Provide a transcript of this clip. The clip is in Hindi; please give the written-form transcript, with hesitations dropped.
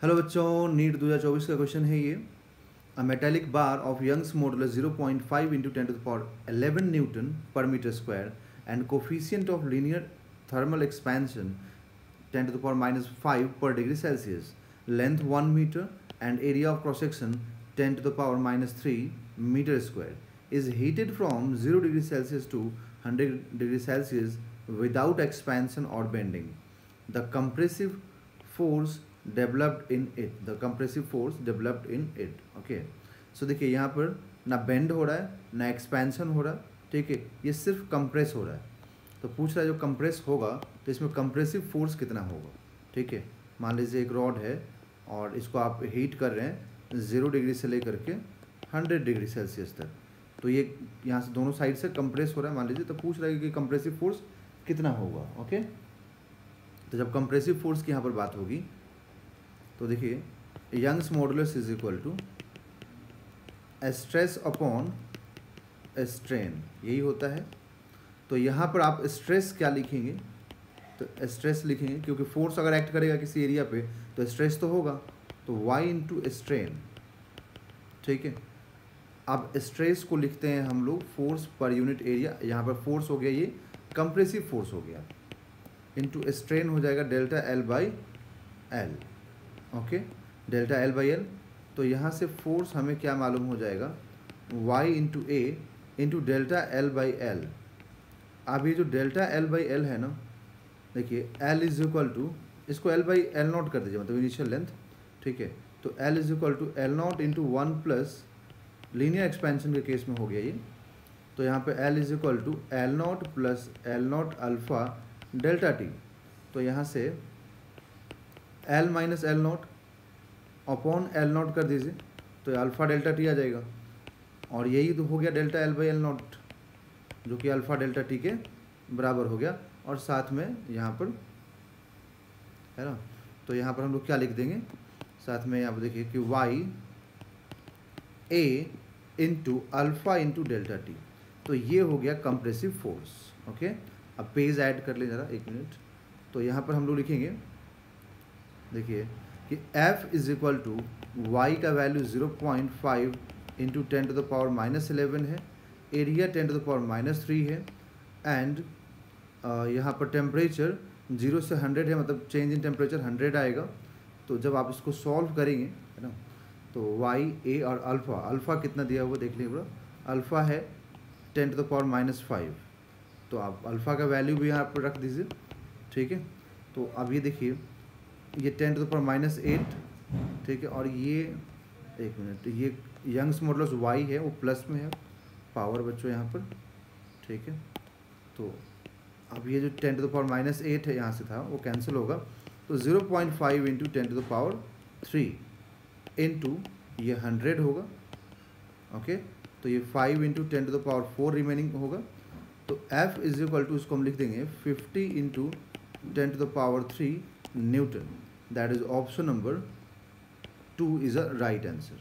हेलो बच्चों, नीट 2024 का क्वेश्चन है ये। A metallic bar of Young's modulus 0.5 into 10⁻11 newton per metre square and coefficient of linear thermal expansion 10⁻⁻5 per degree Celsius, length 1 meter and area of cross section 10⁻³ meter square, is heated from 0 degree Celsius to 100 degree Celsius without expansion or bending. The compressive force developed in it, the compressive force developed in it. Okay, so देखिए यहाँ पर ना बेंड हो रहा है ना एक्सपेंशन हो रहा है, ठीक है, ये सिर्फ कंप्रेस हो रहा है। तो पूछ रहा है जो कंप्रेस होगा तो इसमें कंप्रेसिव फोर्स कितना होगा। ठीक है, मान लीजिए एक रॉड है और इसको आप हीट कर रहे हैं 0 डिग्री से लेकर के 100 डिग्री सेल्सियस तक, तो ये यहाँ से दोनों साइड से कंप्रेस हो रहा है मान लीजिए, तो पूछ रहा है कि कंप्रेसिव फोर्स कितना होगा। ओके, तो जब कंप्रेसिव फोर्स की यहाँ पर बात होगी तो देखिए Young's modulus is equal to stress upon strain, यही होता है। तो यहाँ पर आप स्ट्रेस क्या लिखेंगे, तो स्ट्रेस लिखेंगे क्योंकि फोर्स अगर एक्ट करेगा किसी एरिया पे तो स्ट्रेस तो होगा, तो y इंटू स्ट्रेन। ठीक है, अब स्ट्रेस को लिखते हैं हम लोग फोर्स पर यूनिट एरिया। यहाँ पर फोर्स हो गया ये कंप्रेसिव फोर्स हो गया, इंटू स्ट्रेन हो जाएगा delta L by L. Okay, delta L by L. तो यहाँ से फोर्स हमें क्या मालूम हो जाएगा, y into A into delta L by L. अब ये जो डेल्टा एल बाई एल है ना, देखिए एल इज इक्वल टू, इसको एल बाई एल नॉट कर दीजिए, मतलब इनिशियल लेंथ। ठीक है, तो L is equal to L naught into 1 plus linear expansion के केस में हो गया ये, तो यहाँ पे L is equal to L naught plus L naught alpha delta T. तो यहाँ से L minus L naught upon L naught कर दीजिए, तो अल्फ़ा डेल्टा टी आ जाएगा, और यही तो हो गया delta L by L not, जो कि अल्फ़ा डेल्टा टी के बराबर हो गया। और साथ में यहाँ पर है ना, तो यहाँ पर हम लोग क्या लिख देंगे साथ में, यहाँ पर देखिए कि Y A into alpha into delta T, तो ये हो गया कंप्रेसिव फोर्स। ओके, अब पेज ऐड कर ले ज़रा, एक मिनट। तो यहाँ पर हम लोग लिखेंगे, देखिए कि F is equal to Y का वैल्यू 0.5 इंटू 10⁻⁻11 है, एरिया 10⁻³ है, एंड यहाँ पर टेम्परेचर 0 से 100 है, मतलब चेंज इन टेम्परेचर 100 आएगा। तो जब आप इसको सॉल्व करेंगे है ना, तो वाई ए और अल्फ़ा कितना दिया हुआ देख लीजिए, अल्फ़ा है 10⁻⁻5, तो आप अल्फ़ा का वैल्यू भी यहाँ पर रख दीजिए। ठीक है, तो अब ये देखिए ये 10⁻⁻8, ठीक है, और ये एक मिनट, ये यंग्स मॉडुलस वाई है वो प्लस में है पावर बच्चों यहाँ पर। ठीक है, तो अब ये जो 10⁻⁻8 है यहाँ से था वो कैंसिल होगा, तो 0.5 इंटू 10⁻³ इंटू ये 100 होगा। ओके, तो ये 5 इंटू 10⁻4 रिमेनिंग होगा। तो F इज इक्वल टू, इसको हम लिख देंगे 50 into 10⁻³ Newton. That is option number 2 is a right answer.